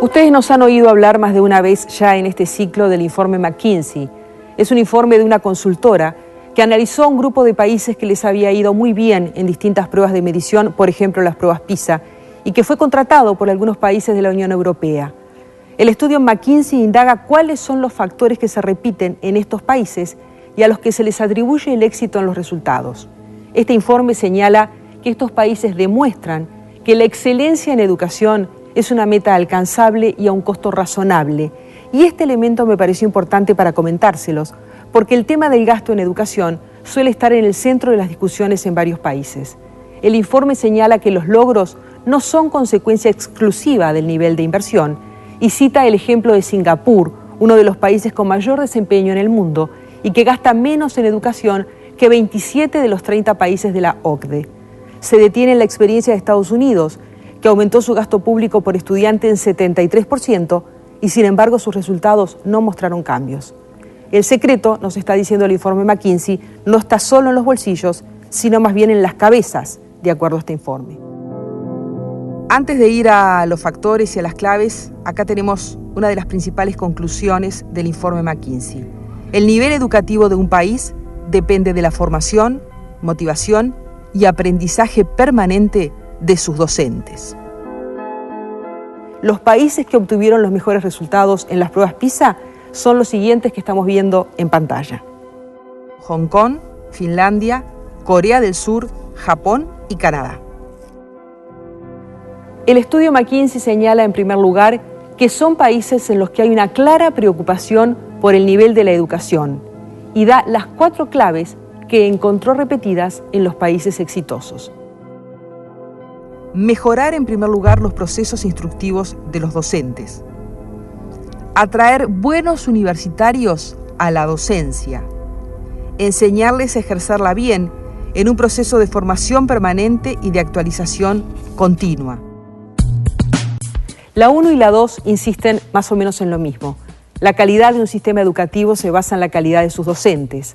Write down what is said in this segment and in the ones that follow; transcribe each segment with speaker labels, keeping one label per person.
Speaker 1: Ustedes nos han oído hablar más de una vez ya en este ciclo del informe McKinsey. Es un informe de una consultora que analizó a un grupo de países que les había ido muy bien en distintas pruebas de medición, por ejemplo las pruebas PISA, y que fue contratado por algunos países de la Unión Europea. El estudio McKinsey indaga cuáles son los factores que se repiten en estos países y a los que se les atribuye el éxito en los resultados. Este informe señala que estos países demuestran que la excelencia en educación es una meta alcanzable y a un costo razonable. Y este elemento me pareció importante para comentárselos, porque el tema del gasto en educación suele estar en el centro de las discusiones en varios países. El informe señala que los logros no son consecuencia exclusiva del nivel de inversión y cita el ejemplo de Singapur, uno de los países con mayor desempeño en el mundo y que gasta menos en educación que 27 de los 30 países de la OCDE. Se detiene en la experiencia de Estados Unidos, que aumentó su gasto público por estudiante en 73% y sin embargo sus resultados no mostraron cambios. El secreto, nos está diciendo el informe McKinsey, no está solo en los bolsillos, sino más bien en las cabezas, de acuerdo a este informe. Antes de ir a los factores y a las claves, acá tenemos una de las principales conclusiones del informe McKinsey. El nivel educativo de un país depende de la formación, motivación y aprendizaje permanente de sus docentes. Los países que obtuvieron los mejores resultados en las pruebas PISA son los siguientes que estamos viendo en pantalla: Hong Kong, Finlandia, Corea del Sur, Japón y Canadá. El estudio McKinsey señala en primer lugar que son países en los que hay una clara preocupación por el nivel de la educación y da las 4 claves que encontró repetidas en los países exitosos. Mejorar en primer lugar los procesos instructivos de los docentes. Atraer buenos universitarios a la docencia. Enseñarles a ejercerla bien en un proceso de formación permanente y de actualización continua. La 1 y la 2 insisten más o menos en lo mismo. La calidad de un sistema educativo se basa en la calidad de sus docentes.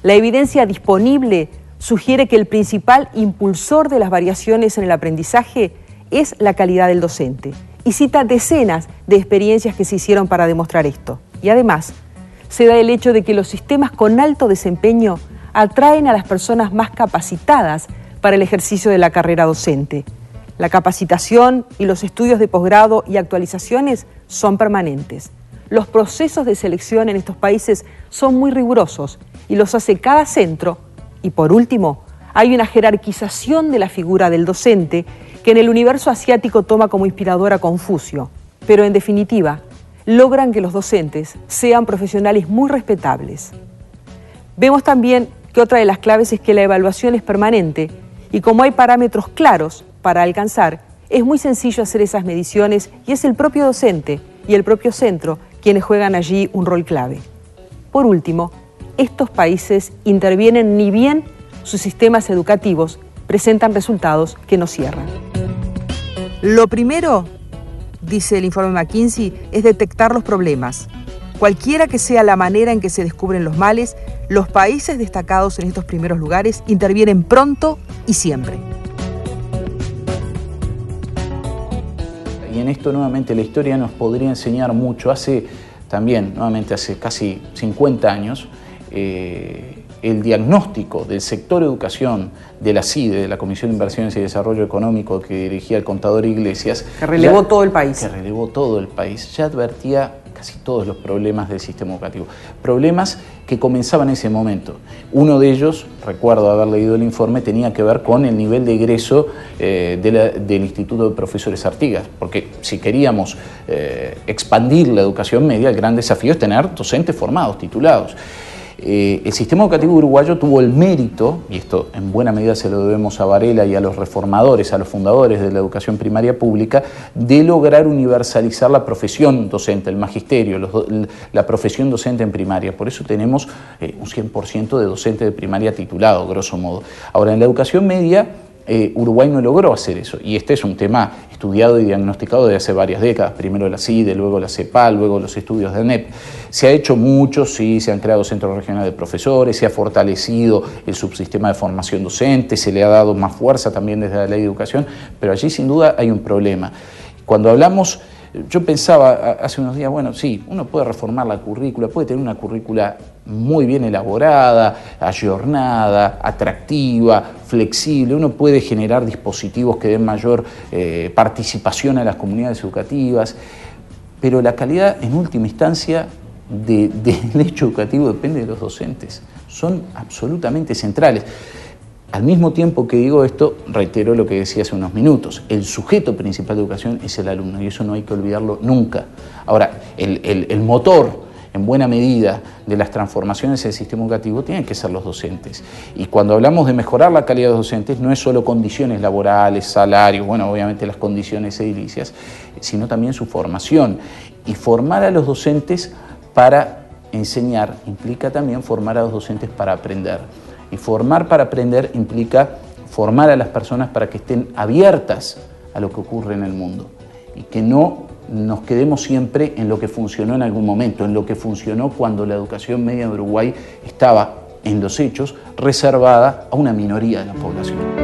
Speaker 1: La evidencia disponible sugiere que el principal impulsor de las variaciones en el aprendizaje es la calidad del docente y cita decenas de experiencias que se hicieron para demostrar esto. Y además, se da el hecho de que los sistemas con alto desempeño atraen a las personas más capacitadas para el ejercicio de la carrera docente. La capacitación y los estudios de posgrado y actualizaciones son permanentes. Los procesos de selección en estos países son muy rigurosos y los hace cada centro. Y por último, hay una jerarquización de la figura del docente que en el universo asiático toma como inspirador a Confucio. Pero en definitiva, logran que los docentes sean profesionales muy respetables. Vemos también que otra de las claves es que la evaluación es permanente y como hay parámetros claros para alcanzar, es muy sencillo hacer esas mediciones y es el propio docente y el propio centro quienes juegan allí un rol clave. Por último, estos países intervienen ni bien sus sistemas educativos presentan resultados que no cierran. Lo primero, dice el informe McKinsey, es detectar los problemas. Cualquiera que sea la manera en que se descubren los males, los países destacados en estos primeros lugares intervienen pronto y siempre.
Speaker 2: Y en esto nuevamente la historia nos podría enseñar mucho. Hace casi 50 años, el diagnóstico del sector educación de la CIDE, de la Comisión de Inversiones y Desarrollo Económico que dirigía el contador Iglesias,
Speaker 1: que relevó todo el país,
Speaker 2: ya advertía casi todos los problemas del sistema educativo, problemas que comenzaban en ese momento. Uno de ellos, recuerdo haber leído el informe, tenía que ver con el nivel de egreso del Instituto de Profesores Artigas, porque si queríamos expandir la educación media, el gran desafío es tener docentes formados, titulados. El sistema educativo uruguayo tuvo el mérito, y esto en buena medida se lo debemos a Varela y a los reformadores, a los fundadores de la educación primaria pública, de lograr universalizar la profesión docente, el magisterio, la profesión docente en primaria. Por eso tenemos un 100% de docentes de primaria titulado, grosso modo. Ahora, en la educación media, Uruguay no logró hacer eso, y este es un tema estudiado y diagnosticado desde hace varias décadas, primero la CIDE, luego la CEPAL, luego los estudios de ANEP. Se ha hecho mucho, sí, se han creado centros regionales de profesores, se ha fortalecido el subsistema de formación docente, se le ha dado más fuerza también desde la Ley de Educación, pero allí sin duda hay un problema. Cuando hablamos Yo pensaba hace unos días, bueno, sí, uno puede reformar la currícula, puede tener una currícula muy bien elaborada, ayornada, atractiva, flexible, uno puede generar dispositivos que den mayor participación a las comunidades educativas, pero la calidad en última instancia del hecho educativo depende de los docentes, son absolutamente centrales. Al mismo tiempo que digo esto, reitero lo que decía hace unos minutos, el sujeto principal de educación es el alumno y eso no hay que olvidarlo nunca. Ahora, el motor, en buena medida, de las transformaciones del sistema educativo tienen que ser los docentes. Y cuando hablamos de mejorar la calidad de los docentes, no es solo condiciones laborales, salarios, bueno, obviamente las condiciones edilicias, sino también su formación. Y formar a los docentes para enseñar implica también formar a los docentes para aprender. Y formar para aprender implica formar a las personas para que estén abiertas a lo que ocurre en el mundo y que no nos quedemos siempre en lo que funcionó en algún momento, en lo que funcionó cuando la educación media de Uruguay estaba, en los hechos, reservada a una minoría de la población.